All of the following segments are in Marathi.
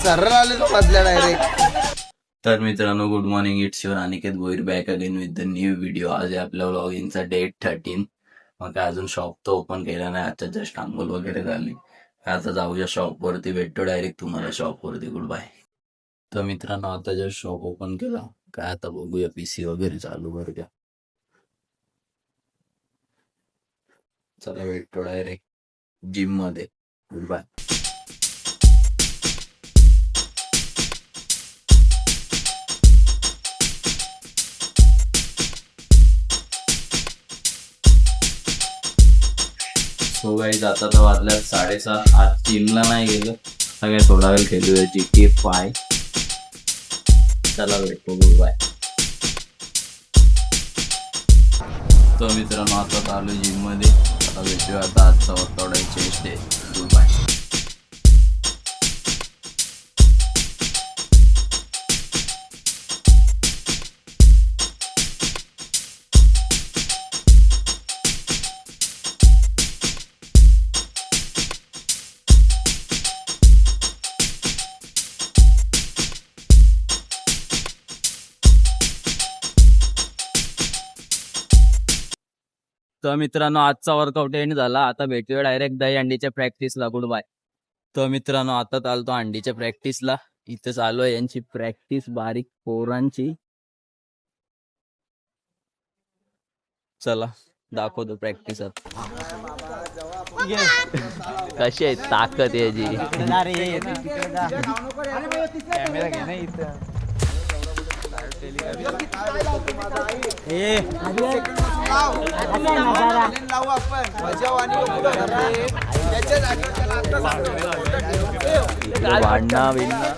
सरळ आले तो मधल्या डायरेक्ट. तर मित्रांनो, good morning. It's your Aniket Bhoir back again with the new video. आज आहे आपल्या व्लॉगिंगचा डेट 13. मग काय अजून शॉप तर ओपन केला नाही. आता जस्ट आंघोळ वगैरे झाली. आता जाऊया शॉपवरती. भेटतो डायरेक्ट तुम्हाला शॉपवरती. Good bye. तर मित्रांनो, आता जस्ट शॉप ओपन केला. काय आता बघूया पीसी वगैरे चालू बरं का. चला भेटतो डायरेक्ट जिम मध्ये. Good bye. सो गाईज, आता तर वाजल्यात 7:30. आज जिमला नाही गेलो. सगळ्या थोडा वेळ खेळूया GTA 5. चला भेटतो. Good bye. तर मित्रांनो, आता आलो जिम मध्ये. आता भेटूया. आता आजचा वर्कआउट आहे चेस्ट डे. Good bye. तर मित्रांनो, आजचा वर्कआउट एंड झाला. आता भेटूया डायरेक्ट दही अंडीच्या प्रॅक्टिसला. Good bye. तर मित्रांनो, आता चालतो अंडीच्या प्रॅक्टिसला. इथं चालू आहे यांची प्रॅक्टिस, बारीक पोरांची. चला दाखवतो प्रॅक्टिस. कशी आहे ताकद याची. भांडणा बिंडणा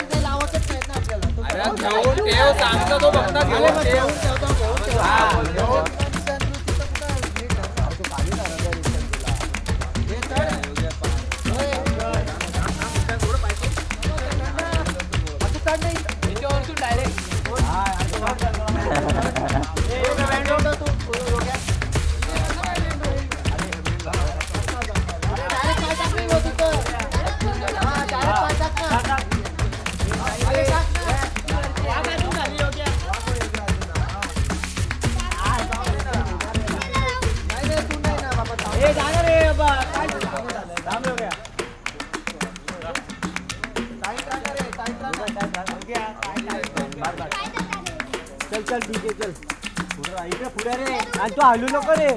चल ठीक आहे. चल इकडे पुढे रे. आणि तू हलू नको रे.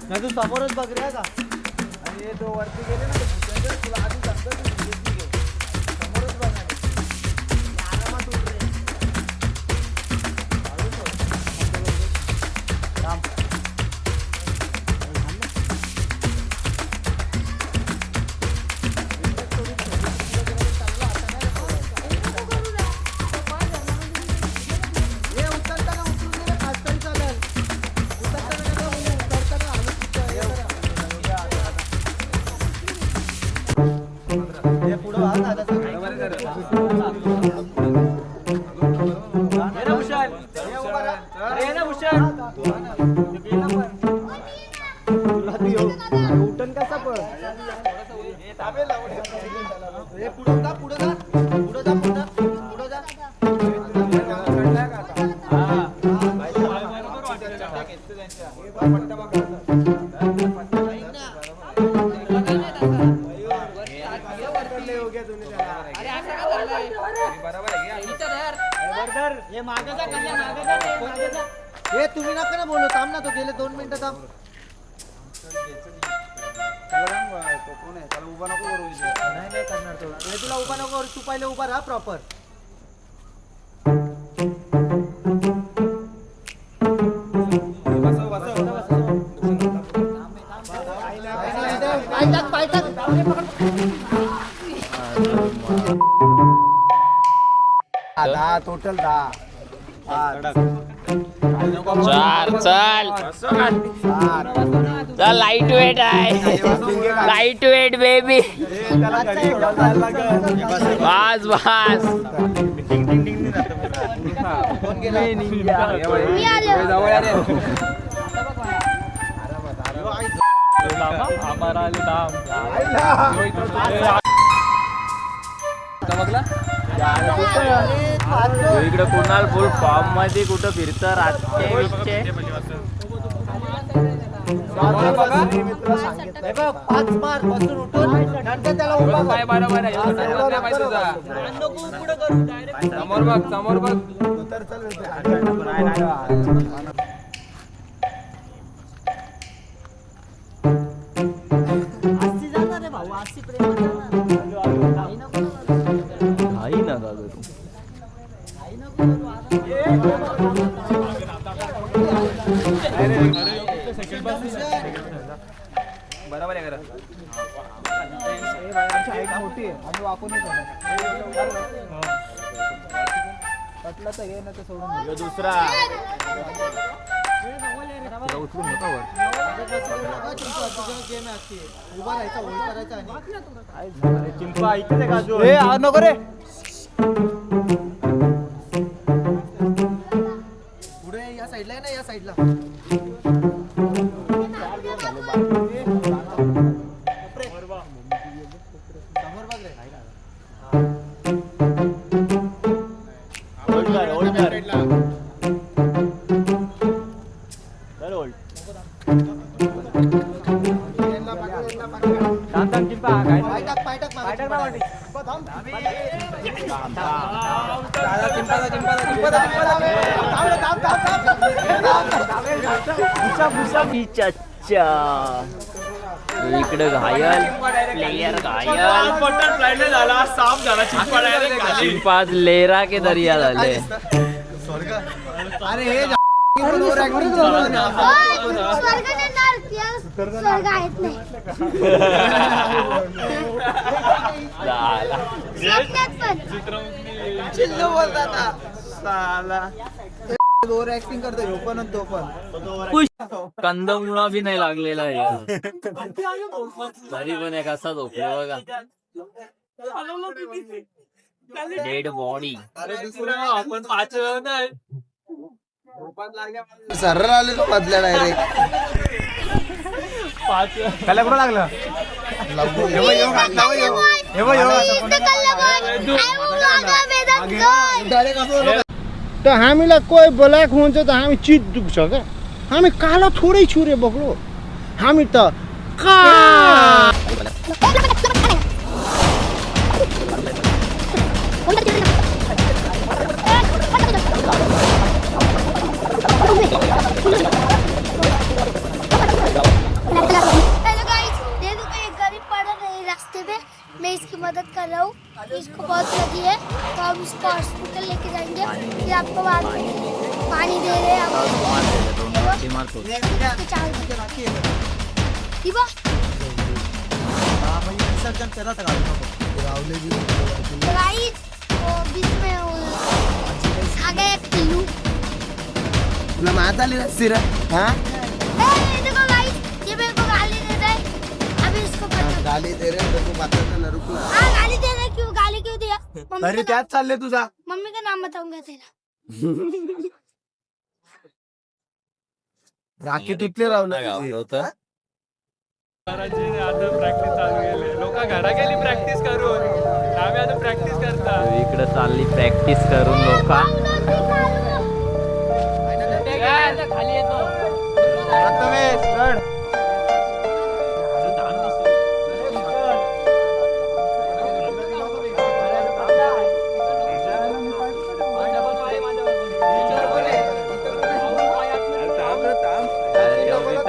नाही तू समोरच बघ रे. का आणि तो वरती गेले ना तुला आधी समोरच बघ. आरामात उठ रे. उठन कसा पण हे तुम्ही नका ना बोलू. थांब ना, तो गेले 2 मिनिटं. थांब. कोण आहे त्याला उभा नको करू. नाही करणार तो. हे तुला उभा नको करू. तू पहिले उभा राहा प्रॉपर. टोटल 10. 4 चल. चल लाईट वेट आहे. Light weight baby. बस बस. कोण गेला? इकडे कुणाल फुल फॉर्म मध्ये कुठं फिरतं रातचे पाच मार बसून उठून नंतर त्याला उभा कर. बरोबर आहे समोर बघ समोर बघ आई ना दादा तू बरोबर आहे मोठी आहे आणि वाकून पटलं तर घे ना तर सोडून दुसरा उचलून होता वर उभा राहायचा होल्ड करायचा आणि चिंपा ऐकते का जो नको रे पुढे या साईडला आहे ना या साईडला समोर बघ रे इकडे घायल प्लेयर घायल झाला साफ झाला चिंपाज लेरा के दरिया झाले अरे हे स्वर्ग आहेत नाही चिल्लू बोलतात साला ओव्हर ऍक्टिंग करतो ह्यो पण आणि तो पण कंदमुळा बी नाही लागलेला आहे तरी पण एक असा झोपले बघा डेड बॉडी आपण पाच नाही सरळ आले तो मधल्या डायरेक्ट त्याला कुठं लागलं तो हामीलाई कोही बोलाएको हुन्छ त हामी चित दुख्छ क्या हामी कालो थोरै छुरे बोक्लो हामी त हेलो गाइस ये देखो एक गरीब पड़ा है रास्ते पे मैं इसकी मदद कर रहा हूँ इसको बहुत लगी है तो हम इसको हॉस्पिटल लेके जाएंगे फिर आपको बाद में पानी दे रहे हैं तुला मात आली नसती रे हा देखो गाइस ये मेरे को गाली देता है अभी इसको गाली दे रे देखो बताता ना रुक हाँ गाली दे रहे क्यों गाली क्यों दिया तरी त्यात चालले तुझा मम्मी का नाम बताऊंगा तेरा राखी टिकले राहू ना होतं आता प्रॅक्टिस चालू केली लोक घरा गेली प्रॅक्टिस करून आम्ही आता प्रॅक्टिस करता इकडे चालली प्रॅक्टिस करून लोक खाली येतो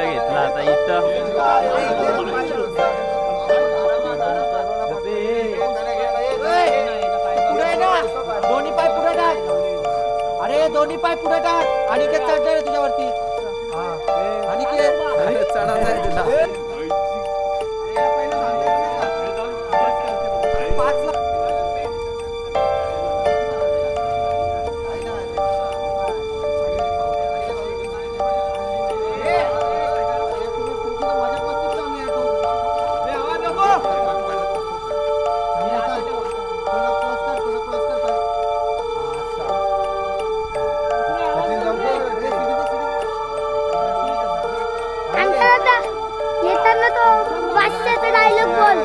घेतला आता इथं दोन्ही पाय पुढे टाक अरे दोन्ही पाय पुढे टाक आणि ते चढणार तुझ्यावरती आणि चढायचं आहे तुला लोकांना तो 500चा डायलॉग बोल.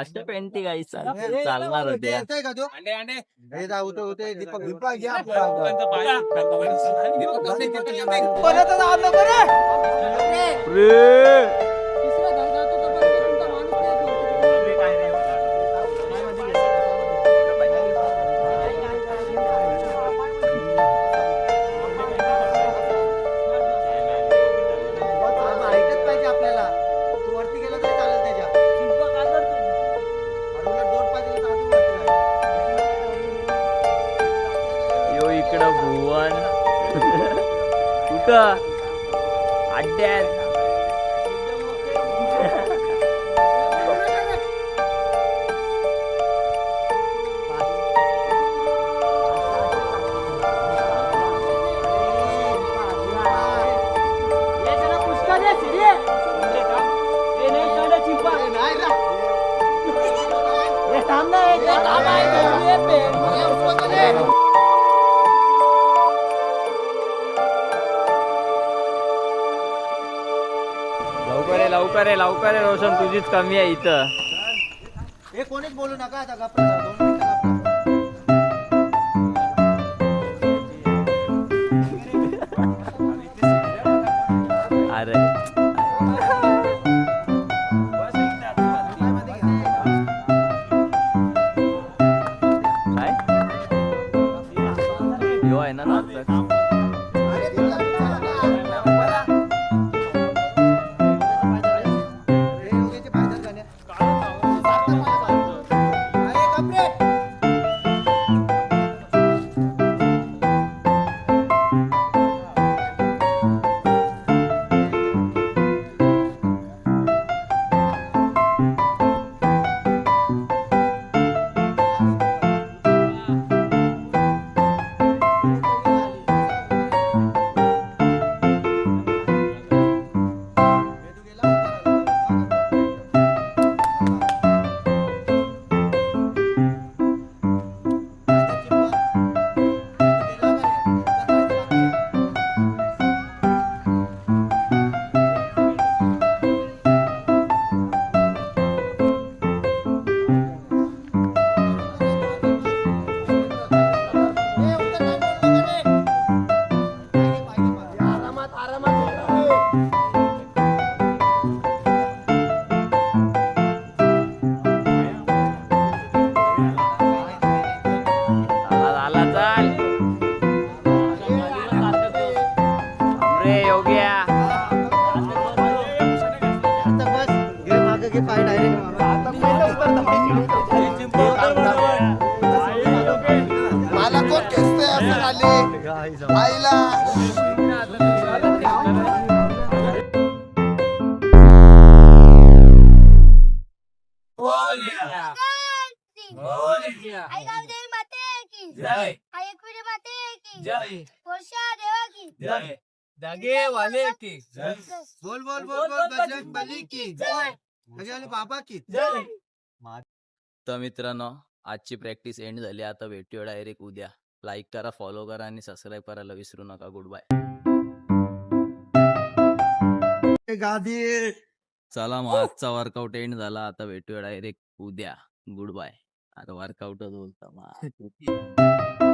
अशा पेंटी काही चालणार होत्या. ऐकत पाहिजे आपल्याला. तू वरती गेला तरी चालेल त्याच्या. दोन पाय दिले तर अजून वरती जाईल. यो इकडं भुवन कुठं अड्ड्यात. लवकर आहे रोशन, तुझीच कमी आहे इथं. हे कोणीच बोलू नका आता. गप्पा करा. 2 मिनिटं गप्पा. अरे काय यो आहे ना नाटक. मला कोण खेचतंय असं आले आईला. आई गावदेवी माते की जय. आई एकविरा माते की जय. वर्षा देवा की जय. दागे वाले की जय. बोल बोल बोल बोल. बजरंग बली की जय. गजानन बाबा की जय. तर मित्रांनो, आजची प्रॅक्टिस एंड झाली. आता भेटूया डायरेक्ट उद्या. लाईक करा, फॉलो करा आणि सबस्क्राईब करायला विसरू नका. Good bye. चला मग, आजचा वर्कआउट एंड झाला. आता भेटूया डायरेक्ट उद्या. Good bye. आता वर्कआउटच बोलता मग.